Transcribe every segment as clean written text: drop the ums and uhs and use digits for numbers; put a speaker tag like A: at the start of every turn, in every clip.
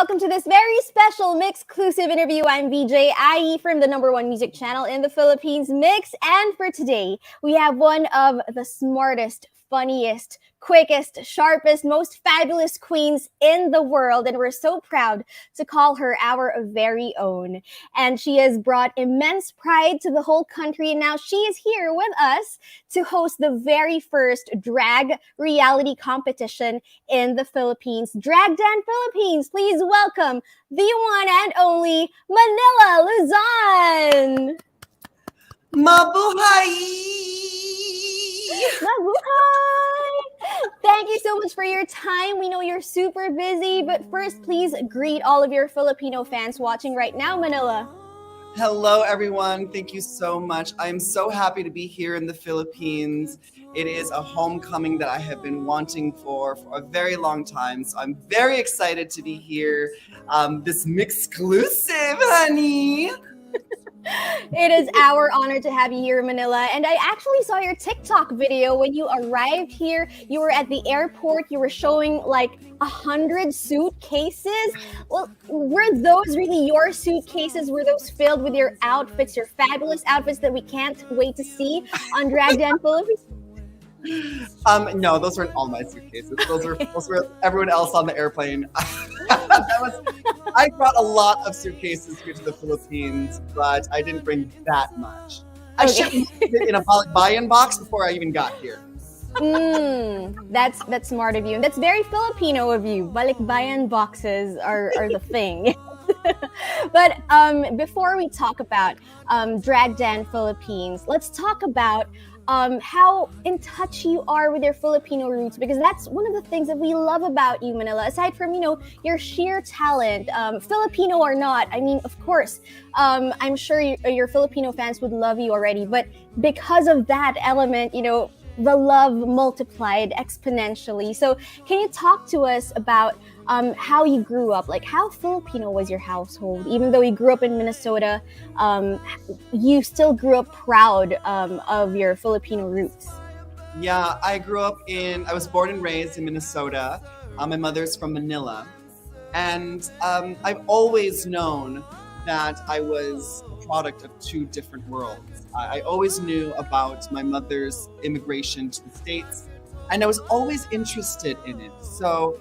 A: welcome to this very special MYXclusive interview. I'm VJ IE from the number one music channel in the Philippines, Mix. And for today, we have one of the smartest, funniest, quickest, sharpest, most fabulous queens in the world. And we're so proud to call her our very own. And she has brought immense pride to the whole country. And now she is here with us to host the very first drag reality competition in the Philippines, Drag Dan Philippines. Please welcome the one and only Manila Luzon.
B: Mabuhay!
A: Mabuhay! Thank you so much for your time. We know you're super busy, but first, please greet all of your Filipino fans watching right now, Manila.
B: Hello, everyone. Thank you so much. I'm so happy to be here in the Philippines. It is a homecoming that I have been wanting for a very long time. So I'm very excited to be here. This MYXclusive, honey.
A: It is our honor to have you here, Manila. And I actually saw your TikTok video when you arrived here. You were at the airport. You were showing like 100 suitcases. Well, were those really your suitcases? Were those filled with your outfits, your fabulous outfits that we can't wait to see on Drag Dan Philippines?
B: No, those weren't all my suitcases. Those were everyone else on the airplane. I brought a lot of suitcases here to the Philippines, but I didn't bring that much. I shipped it in a buy-in box before I even got here.
A: That's smart of you. And that's very Filipino of you. Balikbayan boxes are the thing. But before we talk about Drag Dan Philippines, let's talk about how in touch you are with your Filipino roots, because that's one of the things that we love about you, Manila. Aside from, your sheer talent, Filipino or not, I mean, of course, I'm sure your Filipino fans would love you already, but because of that element, the love multiplied exponentially. So can you talk to us about how you grew up? Like, how Filipino was your household? Even though you grew up in Minnesota, you still grew up proud of your Filipino roots.
B: Yeah, I was born and raised in Minnesota. My mother's from Manila. And I've always known that I was a product of two different worlds. I always knew about my mother's immigration to the States, and I was always interested in it. So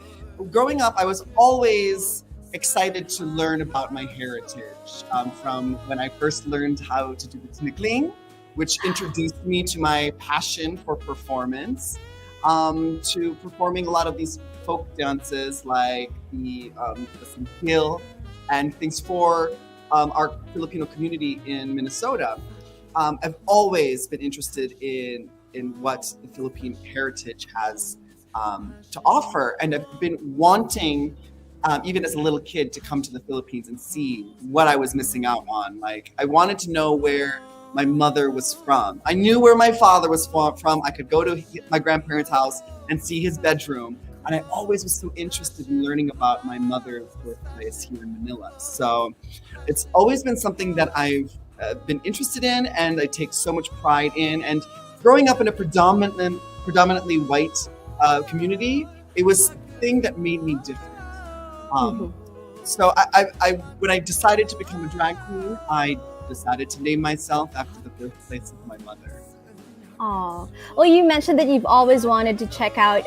B: growing up, I was always excited to learn about my heritage. From when I first learned how to do the tinikling, which introduced me to my passion for performance, to performing a lot of these folk dances like the Hill and things for our Filipino community in Minnesota. I've always been interested in what the Philippine heritage has to offer, and I've been wanting, even as a little kid, to come to the Philippines and see what I was missing out on. Like, I wanted to know where my mother was from. I knew where my father was from. I could go to my grandparents' house and see his bedroom. And I always was so interested in learning about my mother's birthplace here in Manila. So it's always been something that I've been interested in, and I take so much pride in. And growing up in a predominantly white community, it was the thing that made me different. So I when I decided to become a drag queen, I decided to name myself after the birthplace of my mother.
A: Oh, well, you mentioned that you've always wanted to check out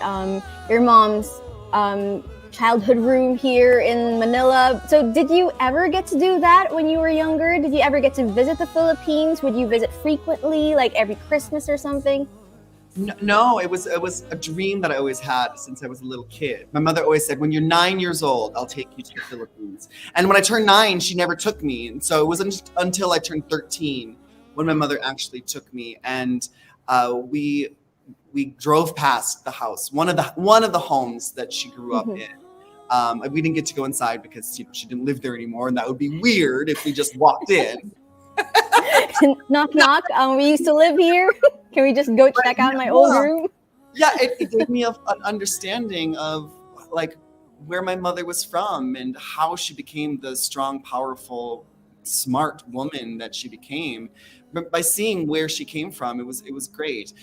A: your mom's childhood room here in Manila. So did you ever get to do that when you were younger? Did you ever get to visit the Philippines? Would you visit frequently, like every Christmas or something?
B: No, it was a dream that I always had since I was a little kid. My mother always said, when you're 9 years old, I'll take you to the Philippines. And when I turned 9, she never took me. And so it wasn't until I turned 13 when my mother actually took me. And we drove past the house, one of the homes that she grew up in. We didn't get to go inside because she didn't live there anymore, and that would be weird if we just walked in.
A: Knock, knock. We used to live here. Can we just go check out my old room?
B: Yeah, it gave me an understanding of like where my mother was from and how she became the strong, powerful, smart woman that she became. But by seeing where she came from, it was great.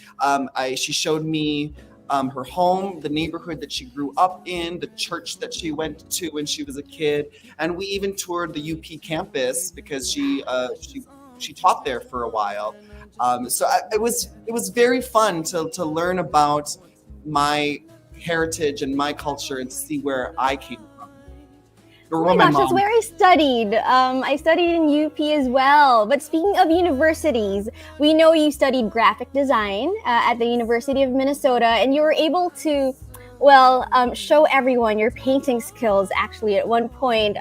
B: She showed me her home, the neighborhood that she grew up in, the church that she went to when she was a kid, and we even toured the UP campus because she taught there for a while. It was very fun to learn about my heritage and my culture and to see where I came from.
A: Oh
B: Or
A: my
B: where my
A: gosh, that's
B: mom.
A: where I studied. I studied in UP as well. But speaking of universities, we know you studied graphic design at the University of Minnesota, and you were able to, well, show everyone your painting skills actually at one point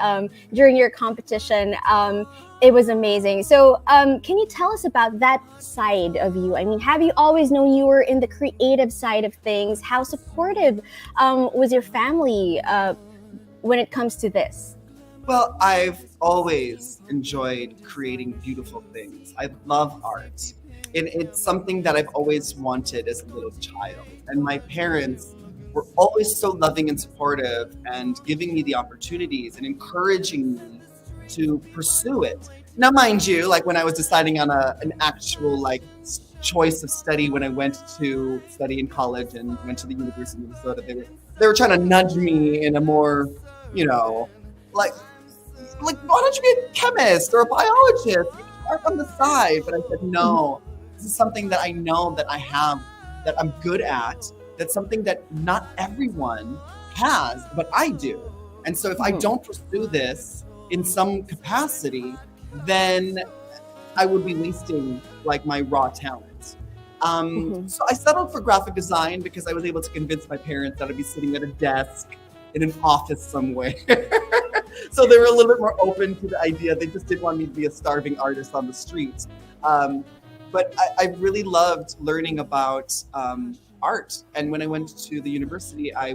A: during your competition. It was amazing. So, can you tell us about that side of you? I mean, have you always known you were in the creative side of things? How supportive was your family when it comes to this?
B: Well, I've always enjoyed creating beautiful things. I love art. And it's something that I've always wanted as a little child. And my parents were always so loving and supportive and giving me the opportunities and encouraging me to pursue it. Now, mind you, like when I was deciding on an actual choice of study when I went to study in college and went to the University of Minnesota, they were trying to nudge me in a more, you know, like why don't you be a chemist or a biologist? You can work on the side. But I said no. This is something that I know that I have, that I'm good at. That's something that not everyone has, but I do. And so if I don't pursue this in some capacity, then I would be wasting like my raw talent. So I settled for graphic design because I was able to convince my parents that I'd be sitting at a desk in an office somewhere. So they were a little bit more open to the idea. They just didn't want me to be a starving artist on the street. But I really loved learning about art. And when I went to the university, I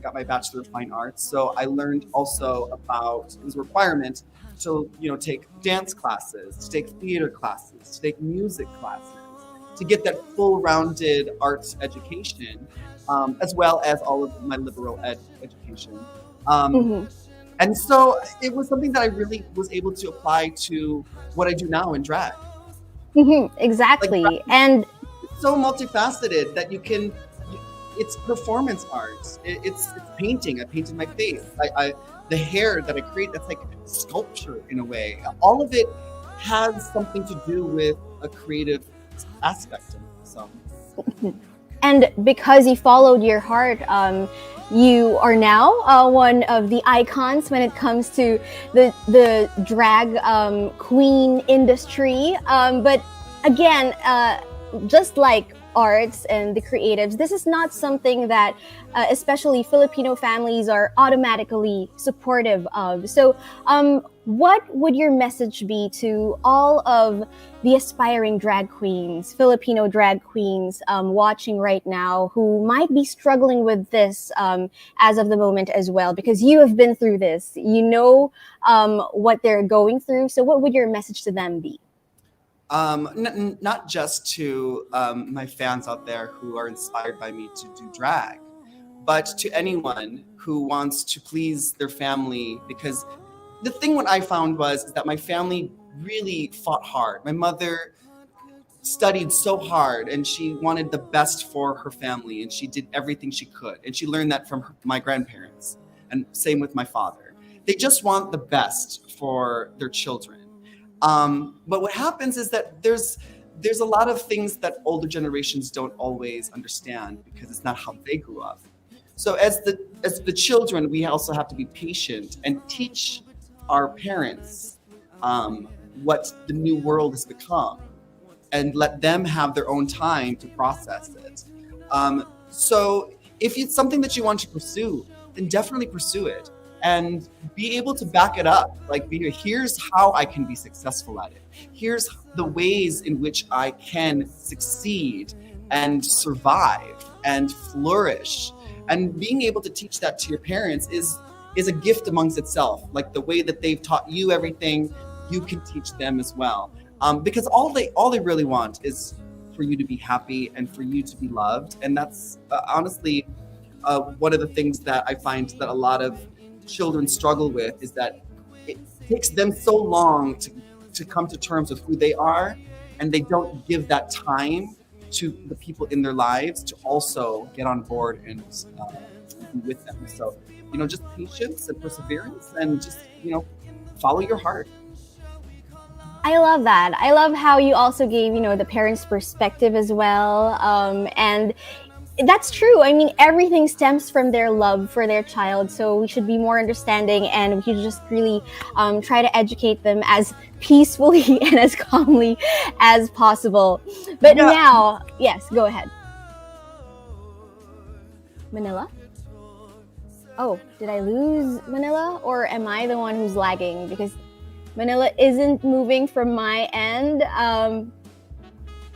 B: got my Bachelor of Fine Arts. So I learned also about, it was a requirement to take dance classes, to take theater classes, to take music classes, to get that full-rounded arts education, as well as all of my liberal education. And so it was something that I really was able to apply to what I do now in drag.
A: Exactly.
B: Like,
A: and
B: it's so multifaceted that it's performance art. It's painting. I painted my face. The hair that I create, that's like sculpture in a way. All of it has something to do with a creative aspect of it. So.
A: And because you followed your heart, you are now one of the icons when it comes to the drag queen industry. But again, just like arts and the creatives, this is not something that especially Filipino families are automatically supportive of. So what would your message be to all of the aspiring drag queens, Filipino drag queens watching right now who might be struggling with this as of the moment as well? Because you have been through this, you know what they're going through. So what would your message to them be?
B: Not just to my fans out there who are inspired by me to do drag, but to anyone who wants to please their family. Because the thing what I found is that my family really fought hard. My mother studied so hard and she wanted the best for her family and she did everything she could. And she learned that from my grandparents, and same with my father. They just want the best for their children. But what happens is that there's a lot of things that older generations don't always understand because it's not how they grew up. So as the children, we also have to be patient and teach our parents what the new world has become and let them have their own time to process it. So if it's something that you want to pursue, then definitely pursue it. And be able to back it up. Here's how I can be successful at it. Here's the ways in which I can succeed and survive and flourish. And being able to teach that to your parents is a gift amongst itself. Like the way that they've taught you everything, you can teach them as well. Because all they really want is for you to be happy and for you to be loved. And that's honestly one of the things that I find that a lot of children struggle with, is that it takes them so long to come to terms with who they are, and they don't give that time to the people in their lives to also get on board and be with them. So, just patience and perseverance, and just, follow your heart.
A: I love that. I love how you also gave, the parents' perspective as well. And that's true. I mean, everything stems from their love for their child. So we should be more understanding, and we should just really try to educate them as peacefully and as calmly as possible. But
B: Yeah.
A: now, yes, go ahead. Manila? Oh, did I lose Manila, or am I the one who's lagging? Because Manila isn't moving from my end.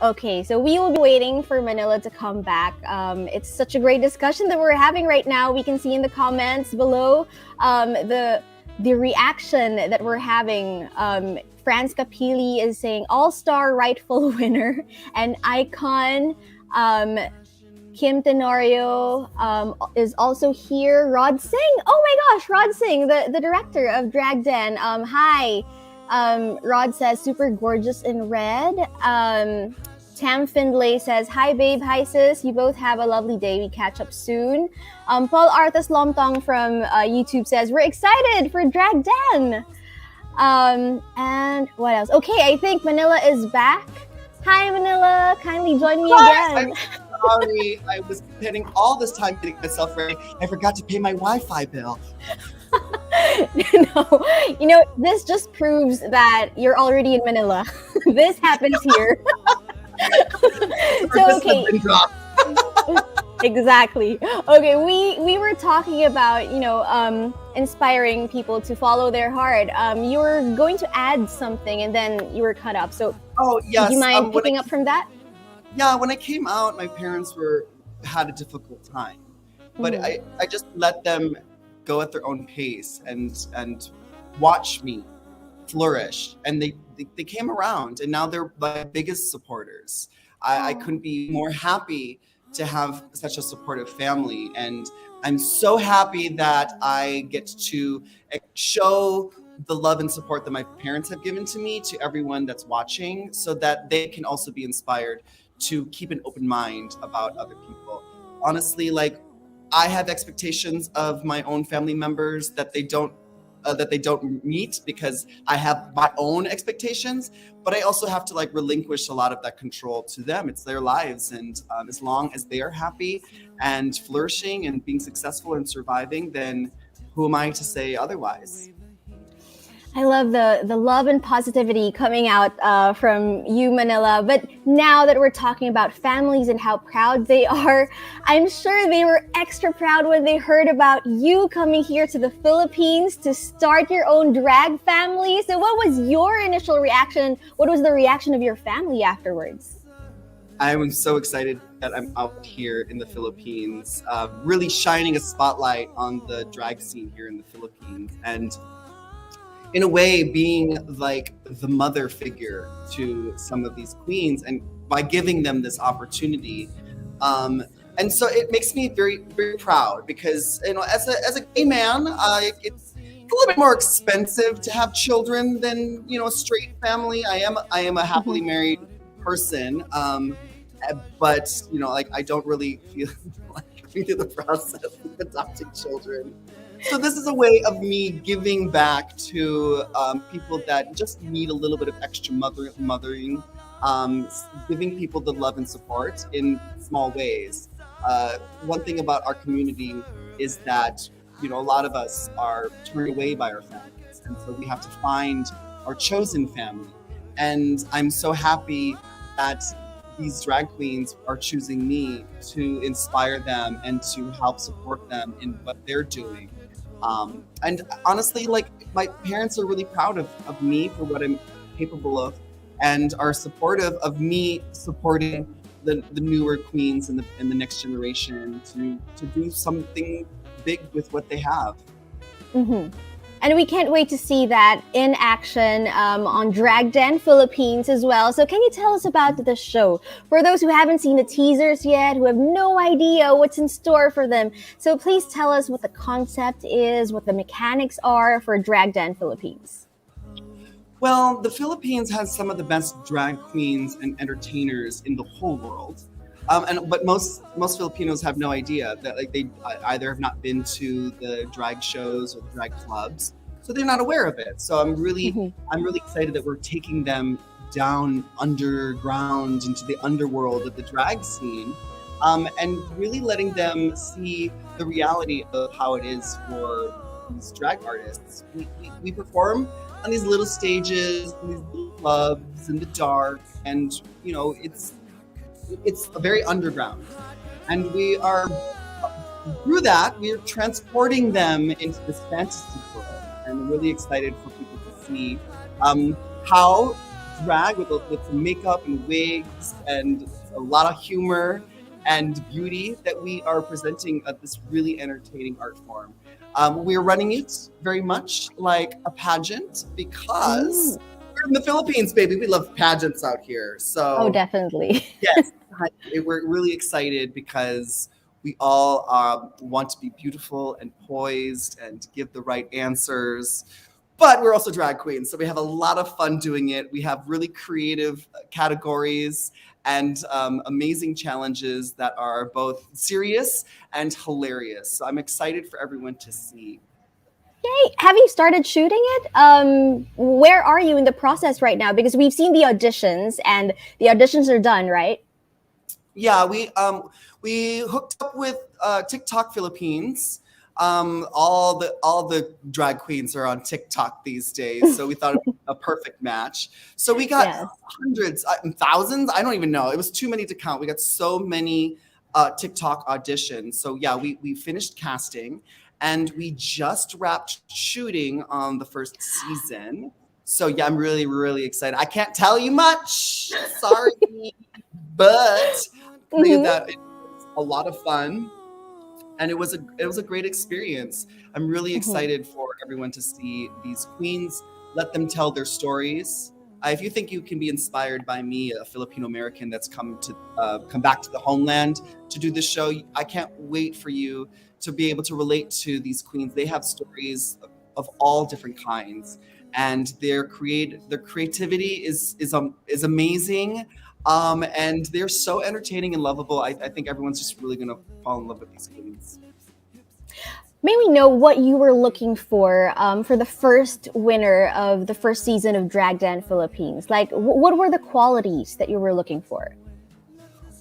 A: Okay, so we will be waiting for Manila to come back. It's such a great discussion that we're having right now. We can see in the comments below the reaction that we're having. Franz Capili is saying all-star rightful winner, and Icon. Kim Tenorio is also here. Rod Singh. Oh my gosh, Rod Singh, the director of Drag Den. Hi. Rod says, super gorgeous in red. Tam Findlay says, hi babe, hi sis. You both have a lovely day. We catch up soon. Paul Arthas Lomtong from YouTube says, we're excited for Drag Den. And what else? Okay, I think Manila is back. Hi Manila, kindly join me again.
B: Sorry, I was spending all this time getting myself ready. I forgot to pay my Wi-Fi bill.
A: No, this just proves that you're already in Manila. This happens here. So okay. Exactly. Okay, we were talking about, inspiring people to follow their heart. You were going to add something and then you were cut up. So
B: yes.
A: Do you mind picking up from that?
B: Yeah, when I came out, my parents had a difficult time, but I just let them go at their own pace and watch me flourish. And they came around, and now they're my biggest supporters. I couldn't be more happy to have such a supportive family, and I'm so happy that I get to show the love and support that my parents have given to me to everyone that's watching, so that they can also be inspired to keep an open mind about other people. Honestly, I have expectations of my own family members that they don't meet, because I have my own expectations, but I also have to relinquish a lot of that control to them. It's their lives, and as long as they are happy and flourishing and being successful and surviving, then who am I to say otherwise?
A: I love the love and positivity coming out from you, Manila. But now that we're talking about families and how proud they are, I'm sure they were extra proud when they heard about you coming here to the Philippines to start your own drag family. So what was your initial reaction? What was the reaction of your family afterwards?
B: I am so excited that I'm out here in the Philippines, really shining a spotlight on the drag scene here in the Philippines, and in a way being the mother figure to some of these queens, and by giving them this opportunity. And so it makes me very, very proud, because as a gay man, it's a little bit more expensive to have children than a straight family. I am a happily married person, but I don't really feel like going through the process of adopting children. So this is a way of me giving back to people that just need a little bit of extra mothering, giving people the love and support in small ways. One thing about our community is that a lot of us are turned away by our families, and so we have to find our chosen family. And I'm so happy that these drag queens are choosing me to inspire them and to help support them in what they're doing. And honestly, my parents are really proud of me for what I'm capable of, and are supportive of me supporting the newer queens and the next generation to do something big with what they have.
A: Mm-hmm. And we can't wait to see that in action on Drag Den Philippines as well. So can you tell us about the show? For those who haven't seen the teasers yet, who have no idea what's in store for them, so please tell us what the concept is, what the mechanics are for Drag Den Philippines.
B: Well, the Philippines has some of the best drag queens and entertainers in the whole world. But most Filipinos have no idea that like they either have not been to the drag shows or the drag clubs, so they're not aware of it. So
A: Mhm.
B: I'm really excited that we're taking them down underground into the underworld of the drag scene, and really letting them see the reality of how it is for these drag artists. We perform on these little stages, in these little clubs in the dark, and it's very underground. And we are through that we are transporting them into this fantasy world, and I'm really excited for people to see how drag with some makeup and wigs and a lot of humor and beauty that we are presenting this really entertaining art form. We're running it very much like a pageant because
A: Mm.
B: we're in the Philippines, baby. We love pageants out here.
A: Oh,
B: So
A: definitely.
B: yes, we're really excited because we all want to be beautiful and poised and give the right answers. But we're also drag queens, so we have a lot of fun doing it. We have really creative categories and amazing challenges that are both serious and hilarious. So I'm excited for everyone to see.
A: Yay! Have you started shooting it? Where are you in the process right now? Because we've seen the auditions, and the auditions are done, right?
B: Yeah, we hooked up with TikTok Philippines. All the drag queens are on TikTok these days, so we thought it was a perfect match. So we got
A: Yes.
B: hundreds, thousands. I don't even know. It was too many to count. We got so many TikTok auditions. So yeah, we finished casting, and we just wrapped shooting on the first season. So yeah, I'm really really excited. I can't tell you much. Sorry, but tell you
A: Mhm.
B: that it was a lot of fun, and it was a great experience. I'm really
A: Mhm.
B: excited for everyone to see these queens, let them tell their stories. If you think you can be inspired by me, a Filipino American that's come back to the homeland to do this show, I can't wait for you to be able to relate to these queens. They have stories of all different kinds, and their creativity is amazing, and they're so entertaining and lovable. I think everyone's just really gonna fall in love with these queens.
A: May we know what you were looking for the first winner of the first season of Drag Den Philippines? Like, what were the qualities that you were looking for?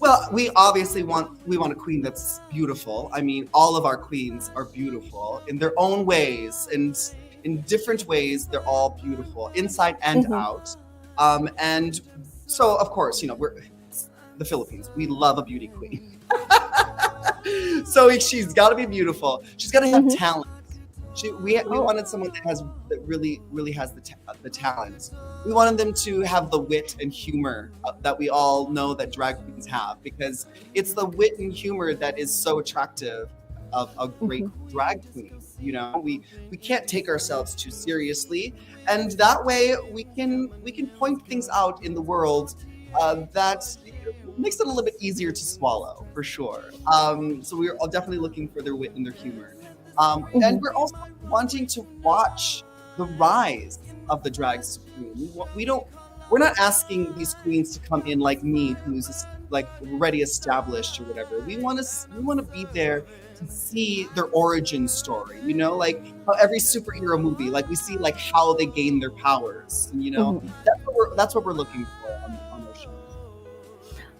B: Well, we obviously want a queen that's beautiful. I mean, all of our queens are beautiful in their own ways, and in different ways, they're all beautiful, inside and
A: Mhm.
B: out. And so, of course, we're the Philippines. We love a beauty queen. So she's got to be beautiful. She's got to have
A: Mhm.
B: talent. We
A: Oh.
B: wanted someone that really has the talent. We wanted them to have the wit and humor that we all know that drag queens have, because it's the wit and humor that is so attractive of a great
A: Mhm.
B: drag queen. We can't take ourselves too seriously, and that way we can point things out in the world that makes it a little bit easier to swallow, for sure. So we're all definitely looking for their wit and their humor. And
A: Mhm.
B: we're also wanting to watch the rise of the drag queen. We're not asking these queens to come in like me, who's like already established or whatever. We want to be there to see their origin story. Like how every superhero movie, like we see like how they gain their powers. And
A: Mhm.
B: that's what we're looking for on our show.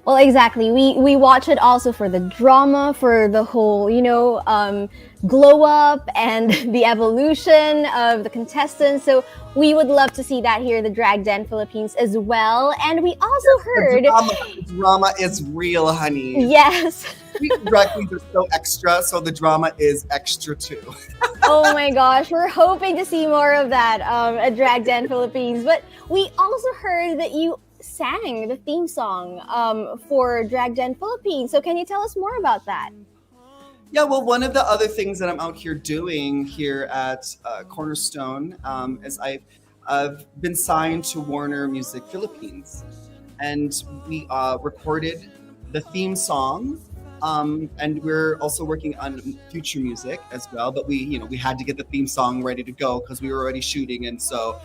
A: Well, exactly. We watch it also for the drama, for the whole, glow up and the evolution of the contestants. So we would love to see that here, the Drag Den Philippines as well. And we also
B: Yes,
A: heard,
B: the drama is real, honey.
A: yes.
B: We drag queens are so extra, so the drama is extra too.
A: Oh my gosh, we're hoping to see more of that at Drag Den Philippines. But we also heard that you sang the theme song for Drag Den Philippines. So can you tell us more about that?
B: Yeah, well, one of the other things that I'm out here doing here at Cornerstone is I've been signed to Warner Music Philippines, and we recorded the theme song And we're also working on future music as well. But we had to get the theme song ready to go because we were already shooting, and so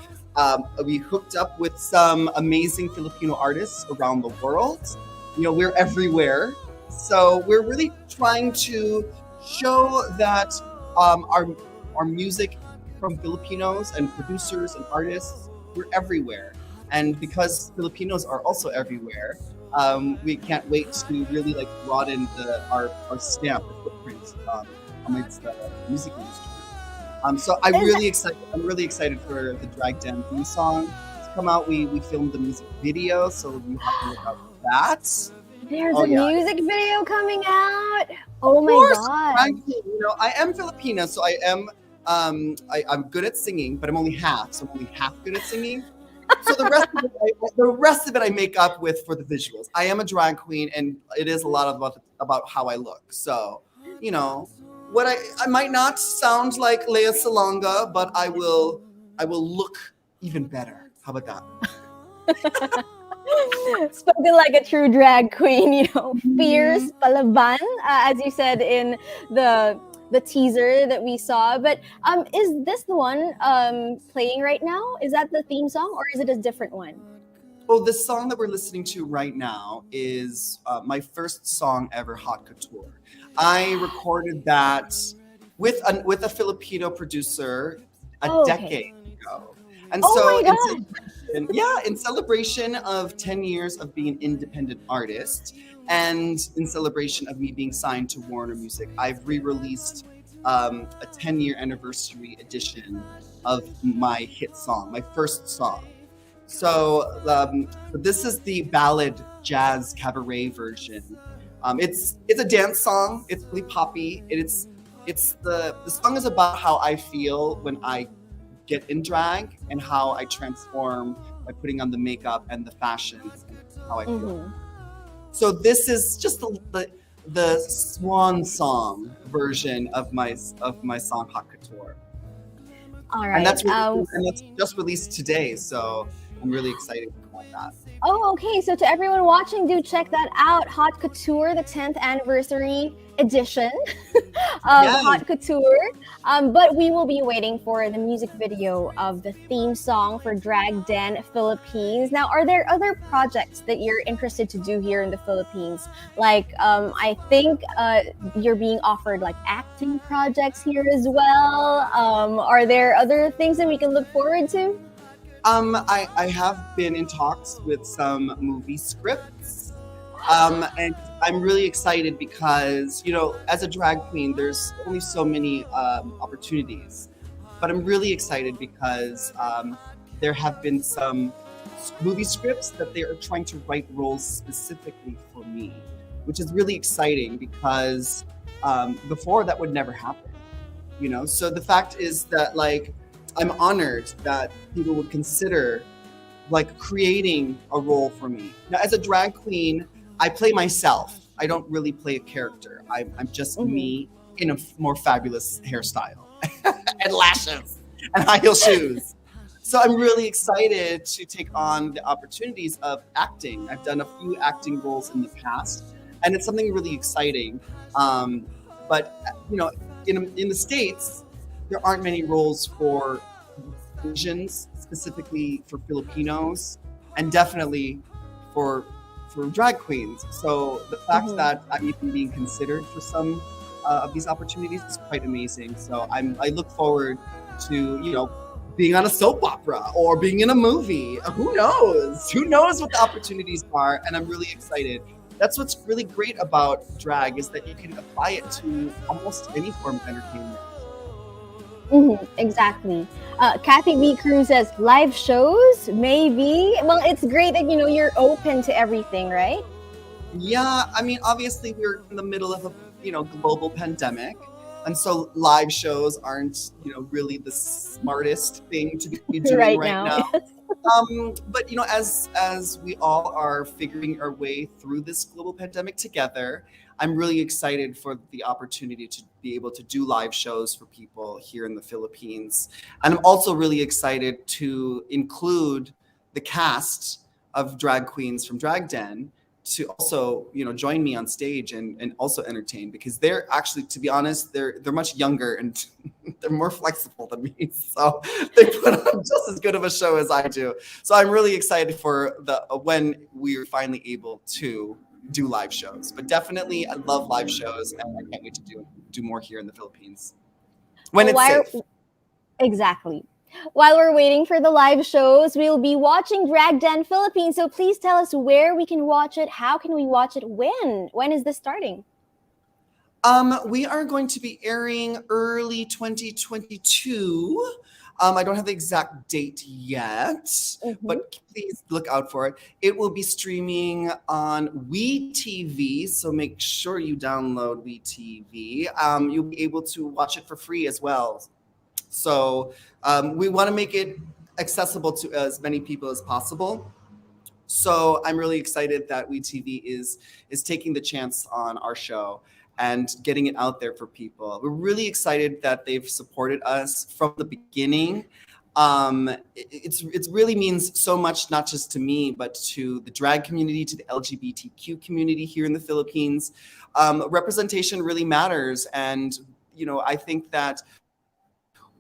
B: we hooked up with some amazing Filipino artists around the world. We're everywhere, so we're really trying to show that our music from Filipinos and producers and artists, we're everywhere. And because Filipinos are also everywhere, we can't wait to really like broaden our stamp, our footprint amidst the music industry. So I'm really excited. I'm really excited for the Drag Den theme song to come out. We filmed the music video, so you have to look out for that.
A: There's a music video coming out. Oh my god!
B: Frankly, I am Filipino, so I am. I'm good at singing, but I'm only half. So I'm only half good at singing. So the rest of it I make up with for the visuals. I am a drag queen, and it is a lot about how I look. So, what I might not sound like Lea Salonga, but I will look even better. How about that?
A: Spoken like a true drag queen, fierce, palaban, as you said in the teaser that we saw. But is this the one playing right now? Is that the theme song, or is it a different one?
B: Well, the song that we're listening to right now is my first song ever, Hot Couture. I recorded that with a Filipino producer a decade ago. And so in celebration of 10 years of being an independent artist, and in celebration of me being signed to Warner Music, I've re-released a 10-year anniversary edition of my hit song, my first song. So this is the ballad jazz cabaret version. It's a dance song. It's really poppy. The song is about how I feel when I get in drag and how I transform by putting on the makeup and the fashions and how I feel. So this is just the swan song version of my song Hot Couture.
A: All right.
B: And that's just released today, so I'm really excited about that.
A: Oh, okay. So to everyone watching, do check that out. Hot Couture, the 10th anniversary edition of Hot Couture. But we will be waiting for the music video of the theme song for Drag Den Philippines. Now, are there other projects that you're interested to do here in the Philippines? Like, I think you're being offered like acting projects here as well. Are there other things that we can look forward to?
B: I have been in talks with some movie scripts, and I'm really excited because, as a drag queen, there's only so many opportunities. But I'm really excited because there have been some movie scripts that they are trying to write roles specifically for me, which is really exciting because before that would never happen, So the fact is that, like, I'm honored that people would consider like creating a role for me. Now, as a drag queen, I play myself. I don't really play a character. I'm just me in a more fabulous hairstyle and lashes and high heel shoes. So I'm really excited to take on the opportunities of acting. I've done a few acting roles in the past, and it's something really exciting. But in the States, there aren't many roles for Asians, specifically for Filipinos, and definitely for drag queens. So the fact that I'm even being considered for some of these opportunities is quite amazing. So I look forward to being on a soap opera or being in a movie. Who knows? Who knows what the opportunities are? And I'm really excited. That's what's really great about drag, is that you can apply it to almost any form of entertainment.
A: Exactly. Kathy B. Cruz says live shows, maybe. Well, it's great that you're open to everything, right?
B: Yeah, I mean, obviously we're in the middle of a global pandemic, and so live shows aren't really the smartest thing to be doing right now. But as we all are figuring our way through this global pandemic together, I'm really excited for the opportunity to be able to do live shows for people here in the Philippines. And I'm also really excited to include the cast of drag queens from Drag Den to also, join me on stage and also entertain, because they're actually, to be honest, they're much younger and they're more flexible than me. So they put on just as good of a show as I do. So I'm really excited for when we're finally able to do live shows. But definitely, I love live shows, and I can't wait to do more here in the Philippines when
A: Well,
B: it's
A: why?
B: safe.
A: Exactly. While we're waiting for the live shows, we'll be watching Drag Den Philippines. So please tell us where we can watch it. How can we watch it? When? When is this starting?
B: We are going to be airing early 2022. I don't have the exact date yet, but please look out for it. It will be streaming on WeTV, so make sure you download WeTV. You'll be able to watch it for free as well. So we want to make it accessible to as many people as possible. So I'm really excited that WeTV is taking the chance on our show and getting it out there for people. We're really excited that they've supported us from the beginning. It really means so much, not just to me, but to the drag community, to the LGBTQ community here in the Philippines. Representation really matters, and I think that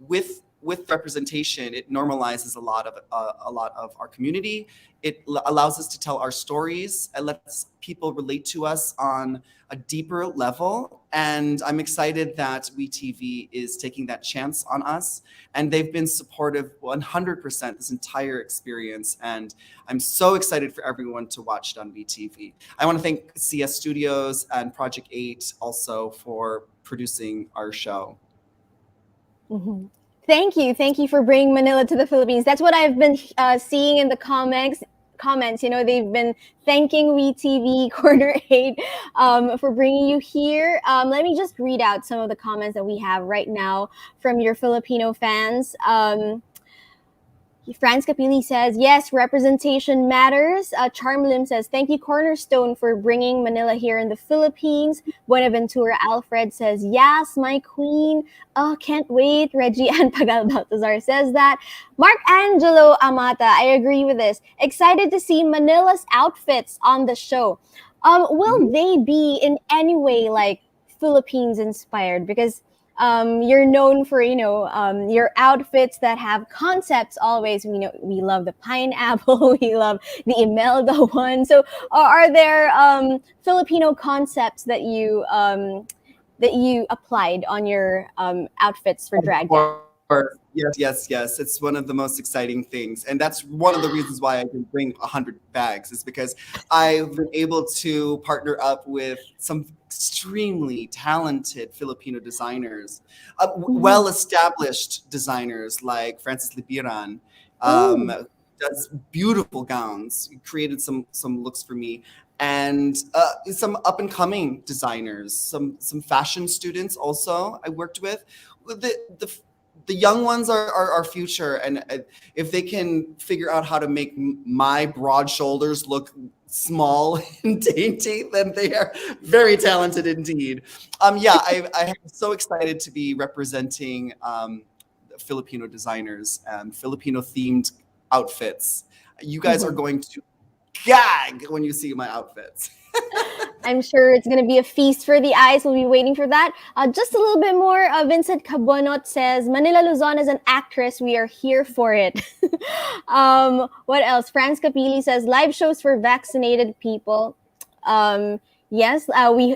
B: with representation, it normalizes a lot of our community. It allows us to tell our stories. It lets people relate to us on a deeper level. And I'm excited that WeTV is taking that chance on us. And they've been supportive 100% this entire experience. And I'm so excited for everyone to watch it on WeTV. I want to thank CS Studios and Project 8 also for producing our show.
A: Mm-hmm. Thank you for bringing Manila to the Philippines. That's what I've been seeing in the comments. They've been thanking WeTV Corner 8 for bringing you here. Let me just read out some of the comments that we have right now from your Filipino fans. Franz Capili says, yes, representation matters. Charm Lim says, thank you, Cornerstone, for bringing Manila here in the Philippines. Buenaventura Alfred says, yes, my queen. Oh, can't wait. Reggie and Pagal Baltazar says that. Mark Angelo Amata, I agree with this. Excited to see Manila's outfits on the show. Will they be in any way like Philippines inspired? Because you're known for your outfits that have concepts always. We love the pineapple, we love the Imelda one. So are there Filipino concepts that you applied on your outfits for drag dance?
B: Yes. It's one of the most exciting things. And that's one of the reasons why I can bring 100 bags, is because I've been able to partner up with some extremely talented Filipino designers, well-established designers like Francis Lipiran, does beautiful gowns, created some looks for me. And some up-and-coming designers, some fashion students also I worked with. The young ones are our future, and if they can figure out how to make my broad shoulders look small and dainty, then they are very talented indeed. I'm so excited to be representing Filipino designers and Filipino themed outfits. You guys are going to gag when you see my outfits.
A: I'm sure it's going to be a feast for the eyes. We'll be waiting for that. Just a little bit more. Vincent Cabonot says, Manila Luzon is an actress. We are here for it. What else? Franz Capili says, live shows for vaccinated people. Yes,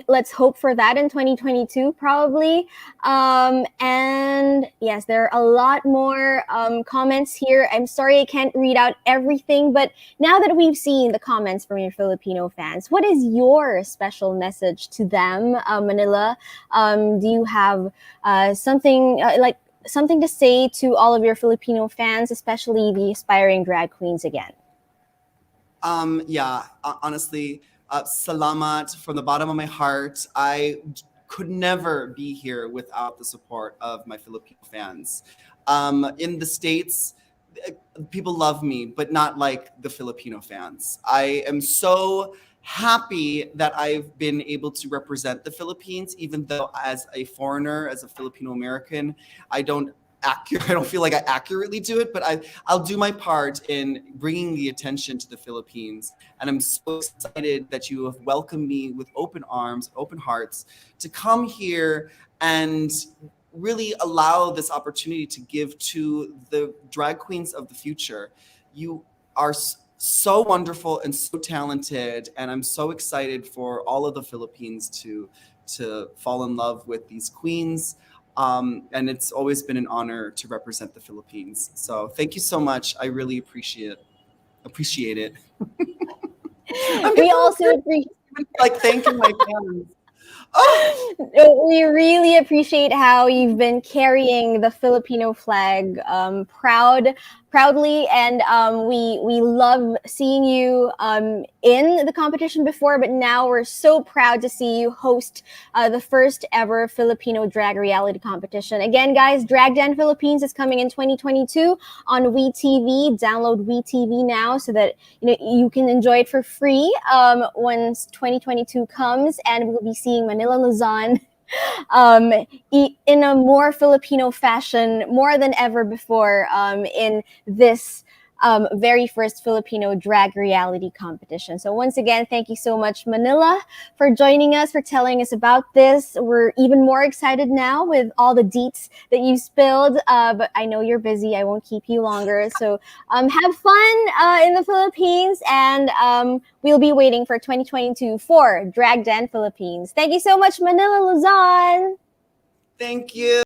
A: let's hope for that in 2022, probably. And yes, there are a lot more comments here. I'm sorry I can't read out everything, but now that we've seen the comments from your Filipino fans, what is your special message to them, Manila? Do you have something to say to all of your Filipino fans, especially the aspiring drag queens again?
B: Honestly, salamat from the bottom of my heart. I could never be here without the support of my Filipino fans. In the States, people love me, but not like the Filipino fans. I am so happy that I've been able to represent the Philippines, even though as a foreigner, as a Filipino American, I don't accurate. I don't feel like I accurately do it, but I'll do my part in bringing the attention to the Philippines. And I'm so excited that you have welcomed me with open arms, open hearts, to come here and really allow this opportunity to give to the drag queens of the future. You are so wonderful and so talented, and I'm so excited for all of the Philippines to fall in love with these queens. And it's always been an honor to represent the Philippines. So thank you so much. I really appreciate it.
A: We also appreciate
B: like thanking my fans.
A: We really appreciate how you've been carrying the Filipino flag proudly, and we love seeing you in the competition before, but now we're so proud to see you host the first ever Filipino drag reality competition. Again, guys, Drag Den Philippines is coming in 2022 on WeTV. Download WeTV now so that you can enjoy it for free once 2022 comes, and we'll be seeing Manila Luzon in a more Filipino fashion, more than ever before, in this very first Filipino drag reality competition. So once again, thank you so much, Manila, for joining us, for telling us about this. We're even more excited now with all the deets that you spilled, but I know you're busy. I won't keep you longer. So have fun in the Philippines, and we'll be waiting for 2022 for Drag Den Philippines. Thank you so much, Manila Luzon.
B: Thank you.